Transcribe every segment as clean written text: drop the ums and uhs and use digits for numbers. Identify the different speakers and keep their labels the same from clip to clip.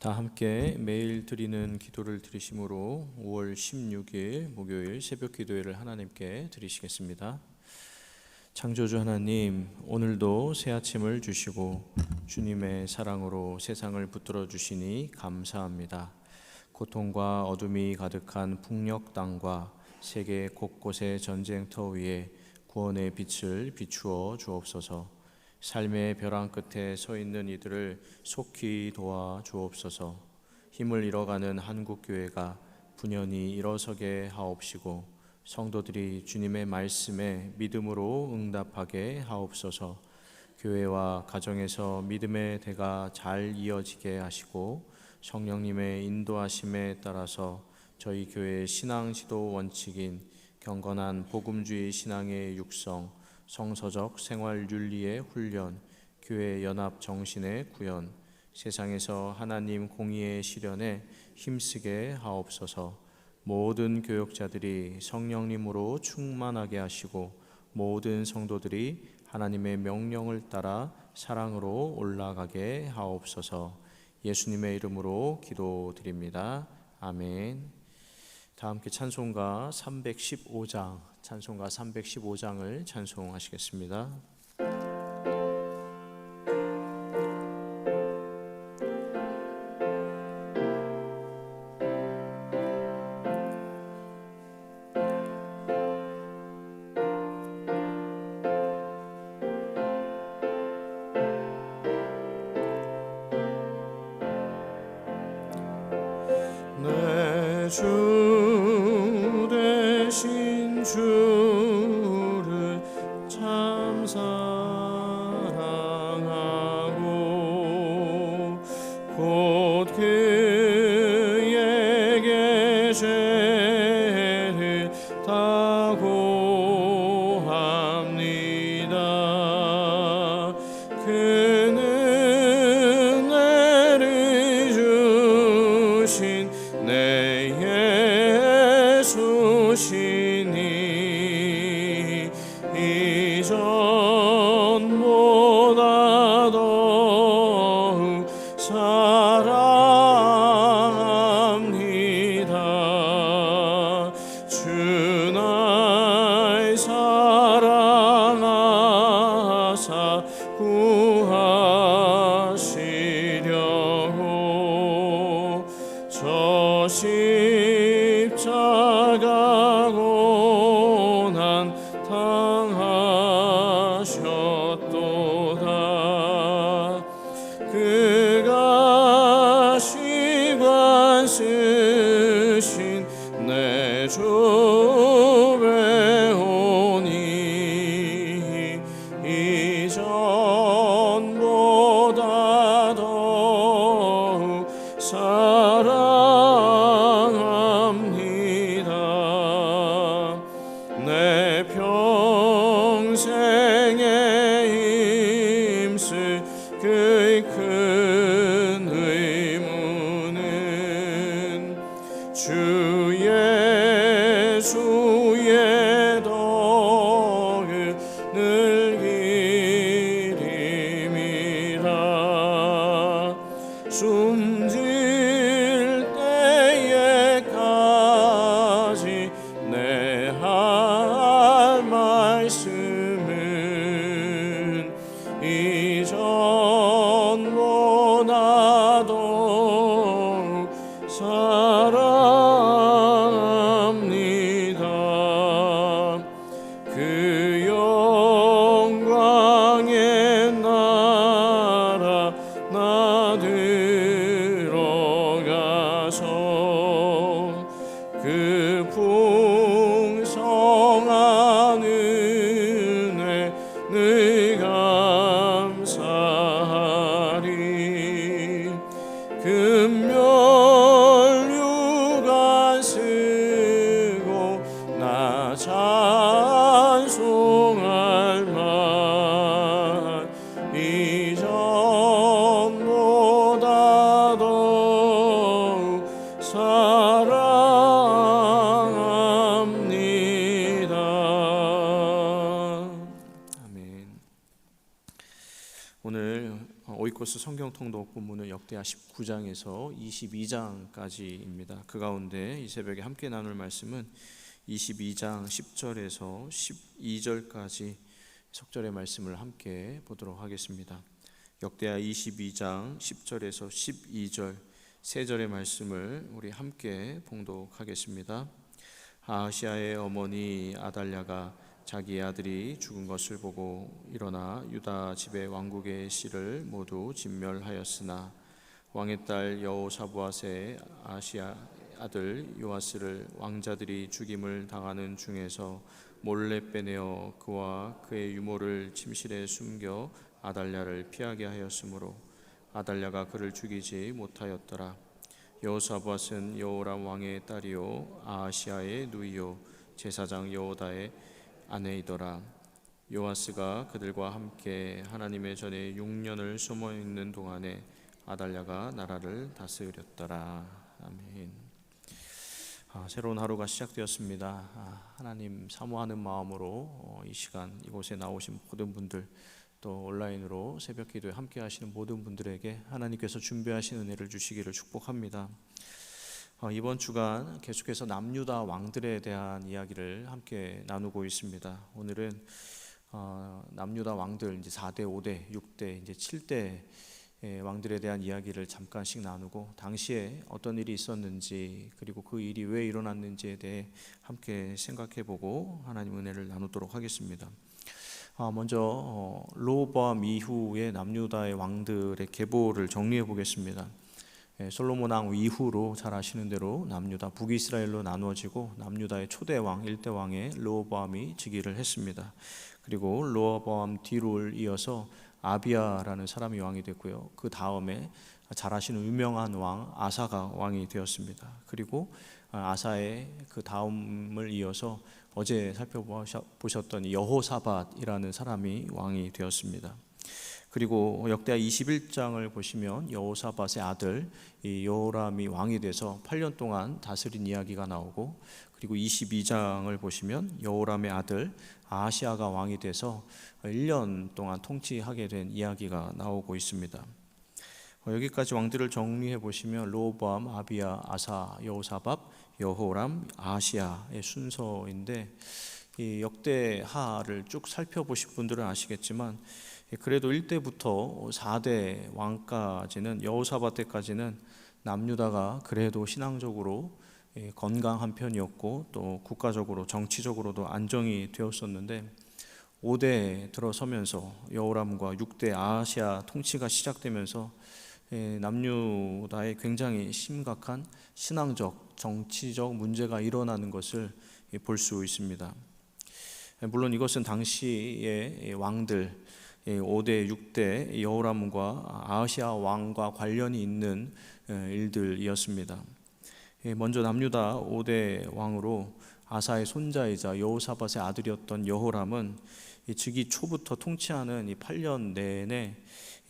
Speaker 1: 다 함께 매일 드리는 기도를 드리심으로 5월 16일 목요일 새벽 기도회를 하나님께 드리시겠습니다. 창조주 하나님, 오늘도 새 아침을 주시고 주님의 사랑으로 세상을 붙들어 주시니 감사합니다. 고통과 어둠이 가득한 북녘 땅과 세계 곳곳의 전쟁터 위에 구원의 빛을 비추어 주옵소서. 삶의 벼랑 끝에 서 있는 이들을 속히 도와 주옵소서. 힘을 잃어가는 한국교회가 분연히 일어서게 하옵시고 성도들이 주님의 말씀에 믿음으로 응답하게 하옵소서. 교회와 가정에서 믿음의 대가 잘 이어지게 하시고 성령님의 인도하심에 따라서 저희 교회의 신앙 지도 원칙인 경건한 복음주의 신앙의 육성, 성서적 생활 윤리의 훈련, 교회 연합 정신의 구현, 세상에서 하나님 공의의 실현에 힘쓰게 하옵소서. 모든 교역자들이 성령님으로 충만하게 하시고 모든 성도들이 하나님의 명령을 따라 사랑으로 올라가게 하옵소서. 예수님의 이름으로 기도드립니다. 아멘. 다 함께 찬송가 315장을 찬송하시겠습니다.
Speaker 2: 주 대신 주를 참 사랑하고 곧 그에게 죄를 다고 합니다. 그는 은혜를 주신 내 예수시니 이전보다 더욱 사랑합니다. 주 날 사랑하사 구하시려고 저 십자가 고난 당하셨도다. 그가 시관 쓰신 내 주 배우니 이전보다 더욱 사랑합니다. 내 평생에 힘쓸 그의 큰 의무는 주 예수의 덕을 늘 기림이라. 숨질 때에까지 내 할 말씀은 이전보다 더욱 사랑합니다. 그 영광의 나라 나 들어가서 그 풍성한 은혜 늘 감사하리. 금멸류관 쓰고 나 찬송할 만 이전보다 더욱 사랑합니다.
Speaker 1: 아멘. 오늘 오이코스 성경 통독 본문은 역대하 19장에서 22장까지입니다. 그 가운데 이 새벽에 함께 나눌 말씀은 22장 10절에서 12절까지 석절의 말씀을 함께 보도록 하겠습니다. 역대하 22장 10절에서 12절 세 절의 말씀을 우리 함께 봉독하겠습니다. 아하시아의 어머니 아달랴가 자기 아들이 죽은 것을 보고 일어나 유다 집의 왕국의 씨를 모두 진멸하였으나 왕의 딸 여호사부앗의 아시아 아들 요아스를 왕자들이 죽임을 당하는 중에서 몰래 빼내어 그와 그의 유모를 침실에 숨겨 아달랴를 피하게 하였으므로 아달랴가 그를 죽이지 못하였더라. 여호사부앗은 여호람 왕의 딸이요 아하시아의 누이요 제사장 여호다의 아내이더라. 요아스가 그들과 함께 하나님의 전에 6년을 숨어 있는 동안에 아달랴가 나라를 다스렸더라. 아멘. 새로운 하루가 시작되었습니다. 하나님 사모하는 마음으로 이 시간 이곳에 나오신 모든 분들, 또 온라인으로 새벽 기도에 함께 하시는 모든 분들에게 하나님께서 준비하신 은혜를 주시기를 축복합니다. 이번 주간 계속해서 남유다 왕들에 대한 이야기를 함께 나누고 있습니다. 오늘은 남유다 왕들 이제 4대, 5대, 6대, 이제 7대 왕들에 대한 이야기를 잠깐씩 나누고 당시에 어떤 일이 있었는지, 그리고 그 일이 왜 일어났는지에 대해 함께 생각해보고 하나님 은혜를 나누도록 하겠습니다. 먼저 르호보암 이후의 남유다의 왕들의 계보를 정리해 보겠습니다. 솔로몬 왕 이후로 잘 아시는 대로 남유다 북이스라엘로 나누어지고 남유다의 초대 왕 1대 왕의 르호보암이 즉위를 했습니다. 그리고 르호보암 뒤를 이어서 아비야라는 사람이 왕이 됐고요. 그 다음에 잘 아시는 유명한 왕 아사가 왕이 되었습니다. 그리고 아사의 그 다음을 이어서 어제 살펴보셨던 여호사밧이라는 사람이 왕이 되었습니다. 그리고 역대하 21장을 보시면 여호사밧의 아들 여호람이 왕이 돼서 8년 동안 다스린 이야기가 나오고, 그리고 22장을 보시면 여호람의 아들 아하시아가 왕이 돼서 1년 동안 통치하게 된 이야기가 나오고 있습니다. 여기까지 왕들을 정리해 보시면 르호보암, 아비야, 아사, 여호사밧, 여호람, 아하시아의 순서인데, 이 역대하를 쭉 살펴보신 분들은 아시겠지만 그래도 1대부터 4대 왕까지는, 여호사밧 때까지는 남유다가 그래도 신앙적으로 건강한 편이었고 또 국가적으로 정치적으로도 안정이 되었었는데, 5대 들어서면서 여호람과 6대 아하시아 통치가 시작되면서 남유다에 굉장히 심각한 신앙적, 정치적 문제가 일어나는 것을 볼 수 있습니다. 물론 이것은 당시의 왕들 5대, 6대 여호람과 아하시아 왕과 관련이 있는 일들이었습니다. 먼저 남유다 5대 왕으로 아사의 손자이자 여호사밧의 아들이었던 여호람은 즉위 초부터 통치하는 이 8년 내내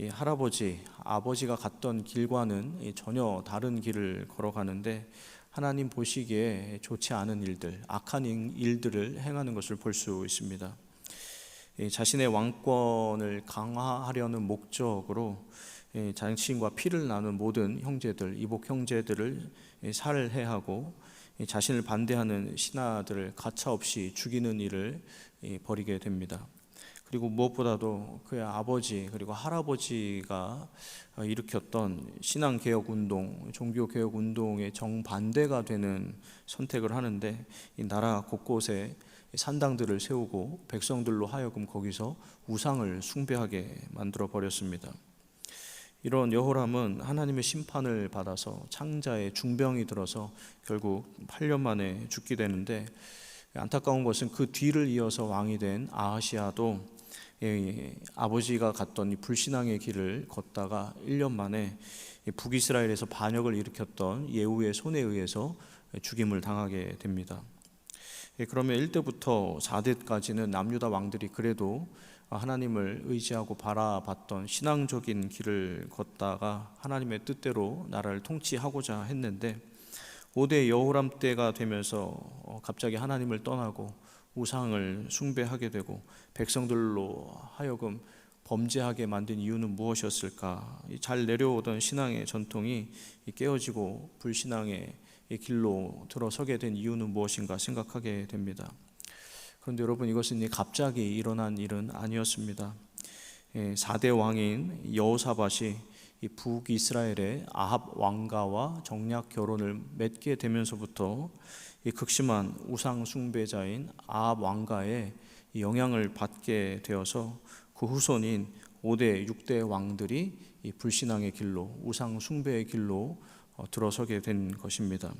Speaker 1: 할아버지, 아버지가 갔던 길과는 전혀 다른 길을 걸어가는데, 하나님 보시기에 좋지 않은 일들, 악한 일들을 행하는 것을 볼 수 있습니다. 자신의 왕권을 강화하려는 목적으로 자신과 피를 나눈 모든 형제들, 이복 형제들을 살해하고 자신을 반대하는 신하들을 가차없이 죽이는 일을 벌이게 됩니다. 그리고 무엇보다도 그의 아버지 그리고 할아버지가 일으켰던 신앙개혁운동, 종교개혁운동의 정반대가 되는 선택을 하는데, 이 나라 곳곳에 산당들을 세우고 백성들로 하여금 거기서 우상을 숭배하게 만들어 버렸습니다. 이런 여호람은 하나님의 심판을 받아서 창자에 중병이 들어서 결국 8년 만에 죽게 되는데, 안타까운 것은 그 뒤를 이어서 왕이 된 아하시아도 아버지가 갔던 이 불신앙의 길을 걷다가 1년 만에 북이스라엘에서 반역을 일으켰던 예후의 손에 의해서 죽임을 당하게 됩니다. 그러면 1대부터 4대까지는 남유다 왕들이 그래도 하나님을 의지하고 바라봤던 신앙적인 길을 걷다가 하나님의 뜻대로 나라를 통치하고자 했는데, 5대 여호람 때가 되면서 갑자기 하나님을 떠나고 우상을 숭배하게 되고 백성들로 하여금 범죄하게 만든 이유는 무엇이었을까? 잘 내려오던 신앙의 전통이 깨어지고 불신앙의 길로 들어서게 된 이유는 무엇인가 생각하게 됩니다. 그런데 여러분, 이것은 갑자기 일어난 일은 아니었습니다. 4대 왕인 여호사밧이 북이스라엘의 아합 왕가와 정략 결혼을 맺게 되면서부터 이 극심한 우상 숭배자인 아합 왕가의 영향을 받게 되어서 그 후손인 5대, 6대 왕들이 이 불신앙의 길로, 우상 숭배의 길로 들어서게 된 것입니다.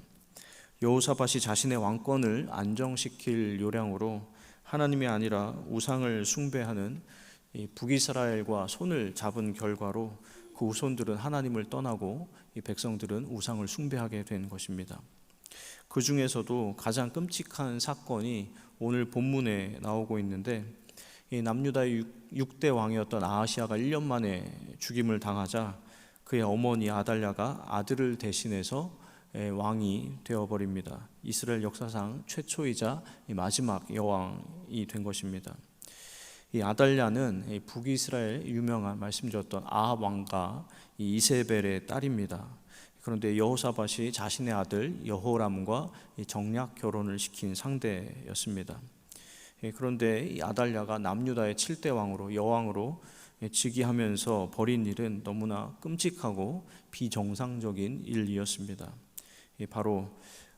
Speaker 1: 여호사밧이 자신의 왕권을 안정시킬 요량으로 하나님이 아니라 우상을 숭배하는 이 북이스라엘과 손을 잡은 결과로 그 후손들은 하나님을 떠나고 이 백성들은 우상을 숭배하게 된 것입니다. 그 중에서도 가장 끔찍한 사건이 오늘 본문에 나오고 있는데, 이 남유다의 6대 왕이었던 아하시아가 1년 만에 죽임을 당하자 그의 어머니 아달랴가 아들을 대신해서 왕이 되어버립니다. 이스라엘 역사상 최초이자 마지막 여왕이 된 것입니다. 이 아달랴는 북이스라엘 유명한 말씀드렸던 아합 왕가 이세벨의 딸입니다. 그런데 여호사밧이 자신의 아들 여호람과 정략 결혼을 시킨 상대였습니다. 그런데 이 아달랴가 남유다의 7대 왕으로 여왕으로 즉위하면서 벌인 일은 너무나 끔찍하고 비정상적인 일이었습니다. 바로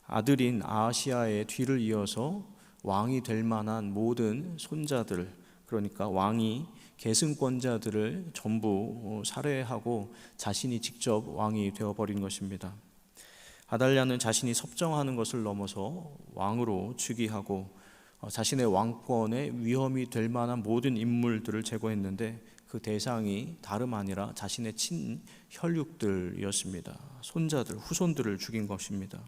Speaker 1: 아들인 아하시아의 뒤를 이어서 왕이 될 만한 모든 손자들, 그러니까 왕이 계승권자들을 전부 살해하고 자신이 직접 왕이 되어버린 것입니다. 아달랴는 자신이 섭정하는 것을 넘어서 왕으로 즉위하고 자신의 왕권에 위험이 될 만한 모든 인물들을 제거했는데 그 대상이 다름 아니라 자신의 친혈육들이었습니다. 손자들, 후손들을 죽인 것입니다.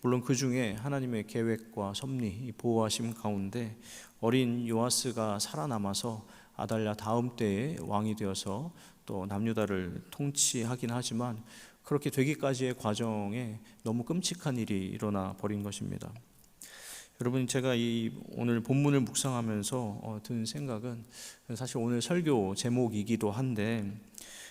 Speaker 1: 물론 그 중에 하나님의 계획과 섭리, 보호하심 가운데 어린 요아스가 살아남아서 아달랴 다음 때에 왕이 되어서 또 남유다를 통치하긴 하지만 그렇게 되기까지의 과정에 너무 끔찍한 일이 일어나 버린 것입니다. 여러분, 제가 이 오늘 본문을 묵상하면서 든 생각은 사실 오늘 설교 제목이기도 한데,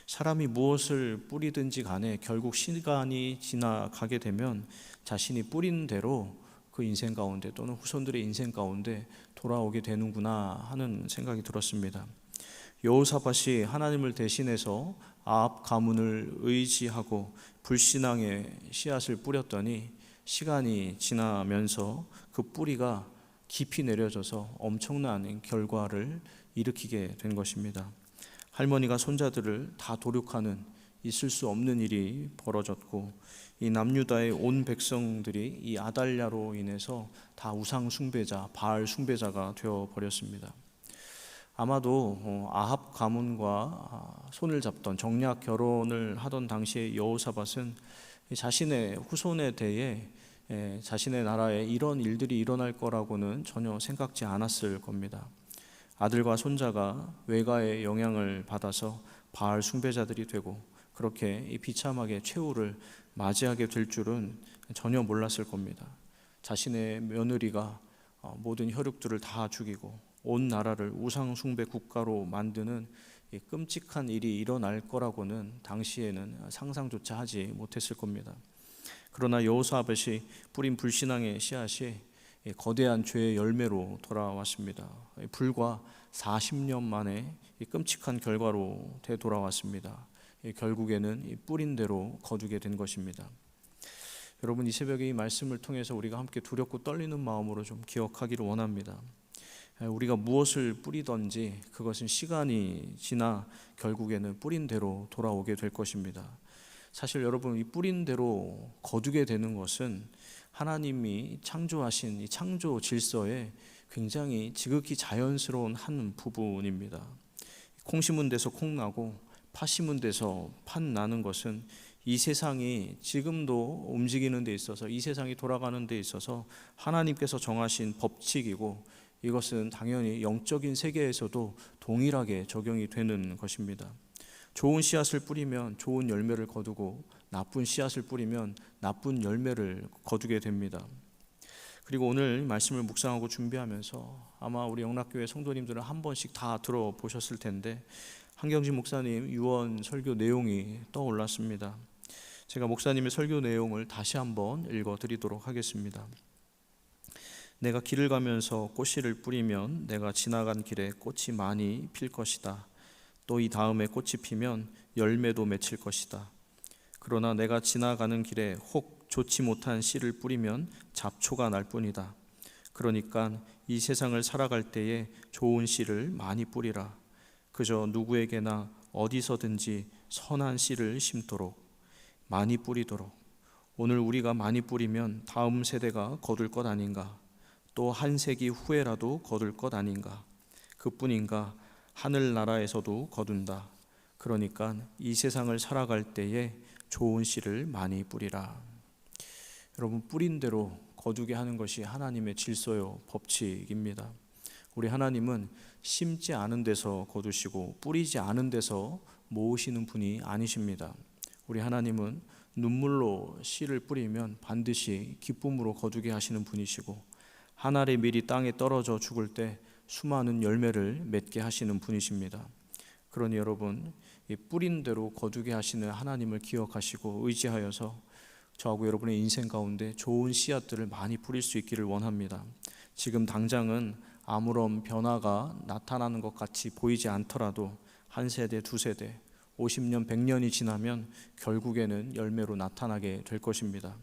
Speaker 1: 사람이 무엇을 뿌리든지 간에 결국 시간이 지나가게 되면 자신이 뿌린 대로 그 인생 가운데 또는 후손들의 인생 가운데 돌아오게 되는구나 하는 생각이 들었습니다. 여호사밧이 하나님을 대신해서 아합 가문을 의지하고 불신앙의 씨앗을 뿌렸더니 시간이 지나면서 그 뿌리가 깊이 내려져서 엄청난 결과를 일으키게 된 것입니다. 할머니가 손자들을 다 도륙하는 있을 수 없는 일이 벌어졌고, 이 남유다의 온 백성들이 이 아달랴로 인해서 다 우상 숭배자, 바알 숭배자가 되어 버렸습니다. 아마도 아합 가문과 손을 잡던 정략 결혼을 하던 당시에 여호사밧은 자신의 후손에 대해 자신의 나라에 이런 일들이 일어날 거라고는 전혀 생각지 않았을 겁니다. 아들과 손자가 외가의 영향을 받아서 바알 숭배자들이 되고 그렇게 이 비참하게 최후를 맞이하게 될 줄은 전혀 몰랐을 겁니다. 자신의 며느리가 모든 혈육들을 다 죽이고 온 나라를 우상 숭배 국가로 만드는 이 끔찍한 일이 일어날 거라고는 당시에는 상상조차 하지 못했을 겁니다. 그러나 여호사밧이 뿌린 불신앙의 씨앗이 거대한 죄의 열매로 돌아왔습니다. 불과 40년 만에 이 끔찍한 결과로 되돌아왔습니다. 결국에는 뿌린 대로 거두게 된 것입니다. 여러분, 이 새벽에 이 말씀을 통해서 우리가 함께 두렵고 떨리는 마음으로 좀 기억하기를 원합니다. 우리가 무엇을 뿌리든지 그것은 시간이 지나 결국에는 뿌린 대로 돌아오게 될 것입니다. 사실 여러분, 이 뿌린 대로 거두게 되는 것은 하나님이 창조하신 이 창조 질서에 굉장히 지극히 자연스러운 한 부분입니다. 콩 심은 데서 콩 나고 파 심은 데서 팥 나는 것은 이 세상이 지금도 움직이는 데 있어서, 이 세상이 돌아가는 데 있어서 하나님께서 정하신 법칙이고, 이것은 당연히 영적인 세계에서도 동일하게 적용이 되는 것입니다. 좋은 씨앗을 뿌리면 좋은 열매를 거두고 나쁜 씨앗을 뿌리면 나쁜 열매를 거두게 됩니다. 그리고 오늘 말씀을 묵상하고 준비하면서 아마 우리 영락교회 성도님들은 한 번씩 다 들어보셨을 텐데 한경진 목사님 유언 설교 내용이 떠올랐습니다. 제가 목사님의 설교 내용을 다시 한번 읽어드리도록 하겠습니다. 내가 길을 가면서 꽃씨를 뿌리면 내가 지나간 길에 꽃이 많이 필 것이다. 또 이 다음에 꽃이 피면 열매도 맺힐 것이다. 그러나 내가 지나가는 길에 혹 좋지 못한 씨를 뿌리면 잡초가 날 뿐이다. 그러니까 이 세상을 살아갈 때에 좋은 씨를 많이 뿌리라. 그저 누구에게나 어디서든지 선한 씨를 심도록, 많이 뿌리도록. 오늘 우리가 많이 뿌리면 다음 세대가 거둘 것 아닌가? 또 한 세기 후에라도 거둘 것 아닌가? 그뿐인가? 하늘나라에서도 거둔다. 그러니까 이 세상을 살아갈 때에 좋은 씨를 많이 뿌리라. 여러분, 뿌린 대로 거두게 하는 것이 하나님의 질서요 법칙입니다. 우리 하나님은 심지 않은 데서 거두시고 뿌리지 않은 데서 모으시는 분이 아니십니다. 우리 하나님은 눈물로 씨를 뿌리면 반드시 기쁨으로 거두게 하시는 분이시고, 한 알의 밀이 땅에 떨어져 죽을 때 수많은 열매를 맺게 하시는 분이십니다. 그러니 여러분, 이 뿌린 대로 거두게 하시는 하나님을 기억하시고 의지하여서 저하고 여러분의 인생 가운데 좋은 씨앗들을 많이 뿌릴 수 있기를 원합니다. 지금 당장은 아무런 변화가 나타나는 것 같이 보이지 않더라도 한 세대, 두 세대, 50년, 100년이 지나면 결국에는 열매로 나타나게 될 것입니다.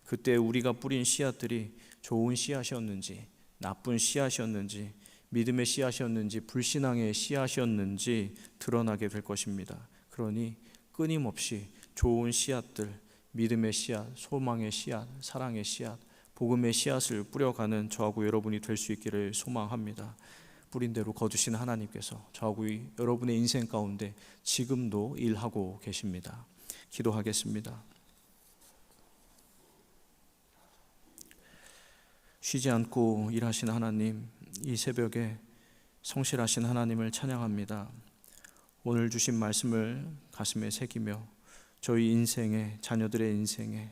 Speaker 1: 그때 우리가 뿌린 씨앗들이 좋은 씨앗이었는지, 나쁜 씨앗이었는지, 믿음의 씨앗이었는지, 불신앙의 씨앗이었는지 드러나게 될 것입니다. 그러니 끊임없이 좋은 씨앗들, 믿음의 씨앗, 소망의 씨앗, 사랑의 씨앗, 복음의 씨앗을 뿌려가는 저하고 여러분이 될 수 있기를 소망합니다. 뿌린 대로 거두시는 하나님께서 저하고 여러분의 인생 가운데 지금도 일하고 계십니다. 기도하겠습니다. 쉬지 않고 일하신 하나님, 이 새벽에 성실하신 하나님을 찬양합니다. 오늘 주신 말씀을 가슴에 새기며 저희 인생에, 자녀들의 인생에,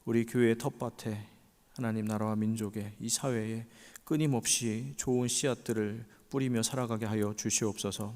Speaker 1: 우리 교회의 텃밭에, 하나님 나라와 민족의 이 사회에 끊임없이 좋은 씨앗들을 뿌리며 살아가게 하여 주시옵소서.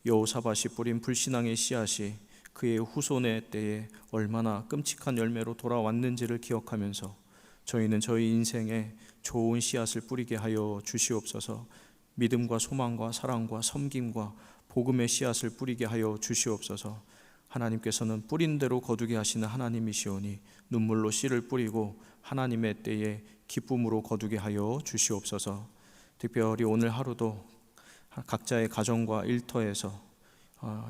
Speaker 1: 여호사밧이 뿌린 불신앙의 씨앗이 그의 후손의 때에 얼마나 끔찍한 열매로 돌아왔는지를 기억하면서 저희는 저희 인생에 좋은 씨앗을 뿌리게 하여 주시옵소서. 믿음과 소망과 사랑과 섬김과 복음의 씨앗을 뿌리게 하여 주시옵소서. 하나님께서는 뿌린 대로 거두게 하시는 하나님이시오니 눈물로 씨를 뿌리고 하나님의 때에 기쁨으로 거두게 하여 주시옵소서. 특별히 오늘 하루도 각자의 가정과 일터에서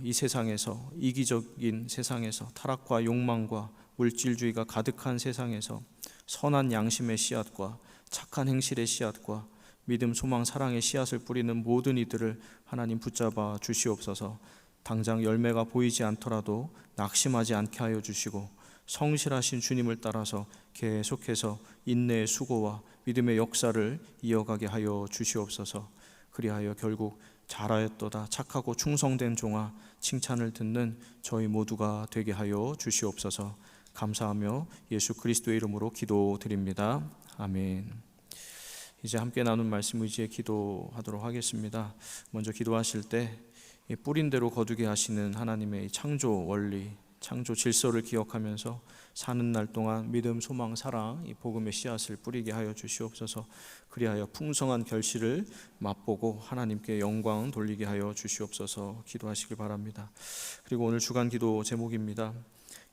Speaker 1: 이 세상에서, 이기적인 세상에서, 타락과 욕망과 물질주의가 가득한 세상에서 선한 양심의 씨앗과 착한 행실의 씨앗과 믿음, 소망, 사랑의 씨앗을 뿌리는 모든 이들을 하나님 붙잡아 주시옵소서. 당장 열매가 보이지 않더라도 낙심하지 않게 하여 주시고 성실하신 주님을 따라서 계속해서 인내의 수고와 믿음의 역사를 이어가게 하여 주시옵소서. 그리하여 결국 잘하였도다, 착하고 충성된 종아, 칭찬을 듣는 저희 모두가 되게 하여 주시옵소서. 감사하며 예수 그리스도의 이름으로 기도드립니다. 아멘. 이제 함께 나눈 말씀 의지에 기도하도록 하겠습니다. 먼저 기도하실 때 뿌린 대로 거두게 하시는 하나님의 창조 원리, 창조 질서를 기억하면서 사는 날 동안 믿음, 소망, 사랑, 이 복음의 씨앗을 뿌리게 하여 주시옵소서. 그리하여 풍성한 결실을 맛보고 하나님께 영광 돌리게 하여 주시옵소서. 기도하시길 바랍니다. 그리고 오늘 주간 기도 제목입니다.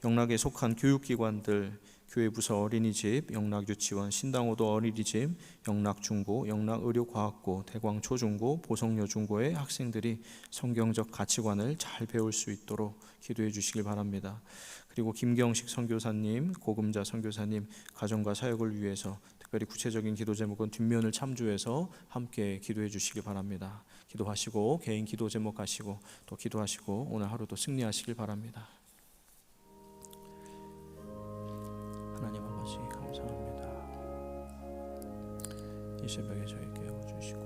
Speaker 1: 영락에 속한 교육기관들, 교회부서 어린이집, 영락유치원, 신당호도 어린이집, 영락중고, 영락의료과학고, 대광초중고, 보성여중고의 학생들이 성경적 가치관을 잘 배울 수 있도록 기도해 주시길 바랍니다. 그리고 김경식 선교사님, 고금자 선교사님 가정과 사역을 위해서 특별히 구체적인 기도 제목은 뒷면을 참조해서 함께 기도해 주시길 바랍니다. 기도하시고 개인 기도 제목 하시고 또 기도하시고 오늘 하루도 승리하시길 바랍니다. 하나님 아버지 감사합니다. 이 새벽에 저희 깨워주시고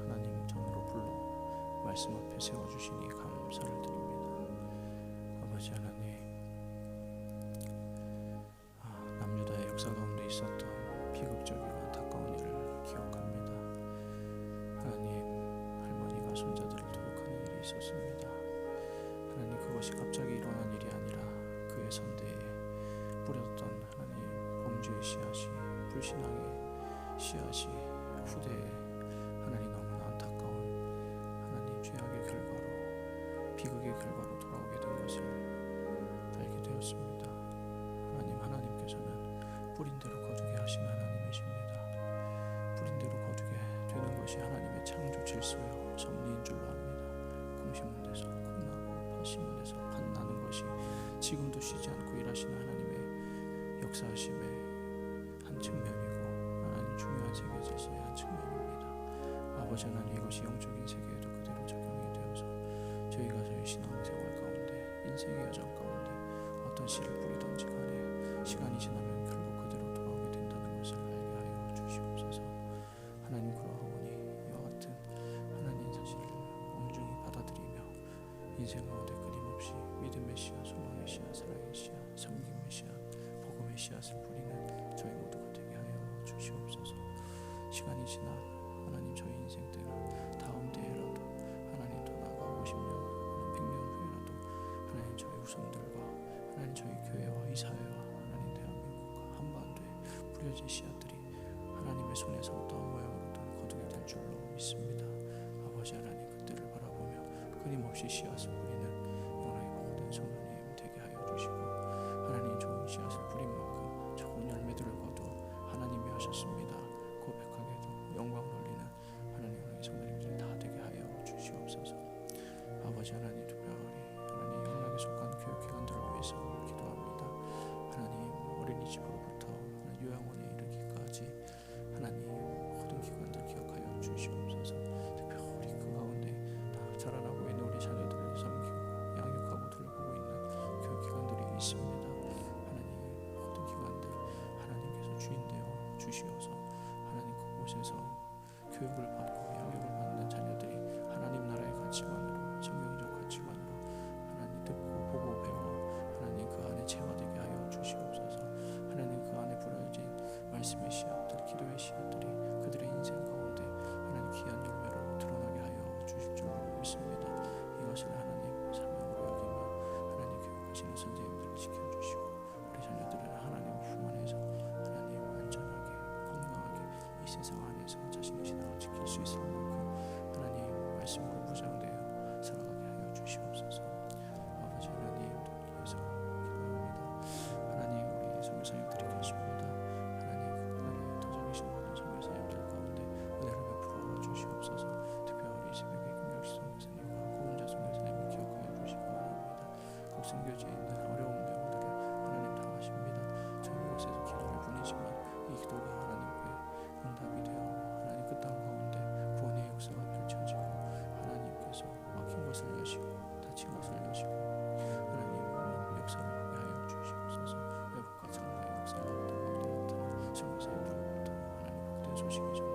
Speaker 1: 하나님 전으로 불러 말씀 앞에 세워주시니 감사를 드립니다. 아버지 하나님, 남유다의 역사 가운데 있었던 비극적이고 것이 갑자기 일어난 일이 아니라 그의 선대에 뿌렸던 하나님 범죄의 씨앗이, 불신앙의 씨앗이 후대에 하나님 너무나 안타까운 하나님 죄악의 결과로, 비극의 결과로 돌아오게 된 것을 알게 되었습니다. 하나님께서는 뿌린 대로 거두게 하신 하나님이십니다. 뿌린 대로 거두게 되는 것이 하나님의 창조 질서요 섭리인 줄로 압니다. 공심은 데서 콩나고 파심은 데서 팥나는 것이 지금도 쉬지 않고 일하시는 하나님의 역사하심의 한 측면이고, 하나님 중요한 세계 질서의 한 측면입니다. 아버지 하나님, 이것이 영적인 세계에도 그대로 적용이 되어서 저희가 저희 신앙생활 가운데, 인생의 여정 가운데 어떤 씨를 뿌리든지 간에 시간이 지나면 결국 그대로 돌아오게 된다는 것을 알게 하여 주시옵소서. 하나님, 그러하오니 이와 같은 하나님 사실을 엄중히 받아들이며 인생 가운데 끊임없이 믿음의 씨앗, 소망의 씨앗, 사랑의 씨앗, 섬김의 씨앗, 복음의 씨앗을 뿌리는 저희 모두가 되게 하여 주시옵소서. 시간이 지나 하나님 저희 인생 때나 다음 때라도 하나님 더 나아가 50년, 100년 후에라도 하나님 저희 후손들과 하나님 저희 교회와 이 사회와 하나님 대한민국과 한반도에 뿌려진 씨앗들이 하나님의 손에서 어떠한 모양으로든 거두게 될 줄로 믿습니다. 아버지 하나님, 그때를 바라보며 끊임없이 씨앗을 뿌리는 영원하게 복된 성도님 되게 하여 주시고, 하나님 좋은 씨앗을 뿌린 만큼 좋은 열매들을 거두 하나님이 하셨습니다 고백하게도 영광 돌리는 하나님의 성도님들이 다 되게 하여 주시옵소서. 아버지 하나님, 특별히 하나님 영락에 속한 교육기관들을 위해서 기도합니다. 하나님, 어린이집으로부터 요양원에 이르기까지 하나님 모든 기관들 기억하여 주시옵소서. 특별히 그 가운데 다 자라나고 있는 우리 자녀들을 섬기고 양육하고 돌보고 있는 교육기관들이 있습니다. 하나님, 모든 기관들 하나님께서 주인되어 주시어서 하나님 그곳에서 교육을 받고 양육을 받는 자녀들이 하나님 나라의 가치관으로, 성경적 가치관으로 하나님 듣고 보고 배워 하나님 그 안에 체화되게 하여 주시옵소서. 하나님 그 안에 뿌려진 말씀의 씨앗들, 기도의 씨앗들이 그들의 인생 가운데 하나님 귀한 열매로 드러나게 하여 주실 줄로 믿습니다. 이것을 하나님 사명으로 여기며 하나님 교육하시는 선생님들을 지켜주시고, 우리 자녀들은 하나님 품 안에서 하나님 안전하게 건강하게 이 세상 안에서 자신의 신앙을 지킬 수 있을 만큼 하나님 말씀으로 무장되어 살아가게 하여 주시옵소서. 아버지 하나님, 위해서 기도합니다. 하나님, 우리 선교사님들이 계십니다. 하나님, 그날에 도전이신 모든 선교사님들 가운데 은혜를 베풀어 주시옵소서. 특별히 이 새벽에 김경식 선교사님과 고은자 선교사님을 기억하여 주시기 바랍니다. 각 선교지에 있는 어려운 내용들을 하나님 다 아십니다. 저희 이곳에서 기도를 부니지만 이 기도가 하나님께 응답이 되어 하나님 그 땅 가운데 구원의 역사가 펼쳐지고 하나님께서 막힌 것을 여시고 다친 것을 여시고 하나님 역사를 하게 하여 주시옵소서. 외국과 상가의 역사가 그 땅 가운데 나타나 선교사의 불로부터 하나님 복된 소식이 전해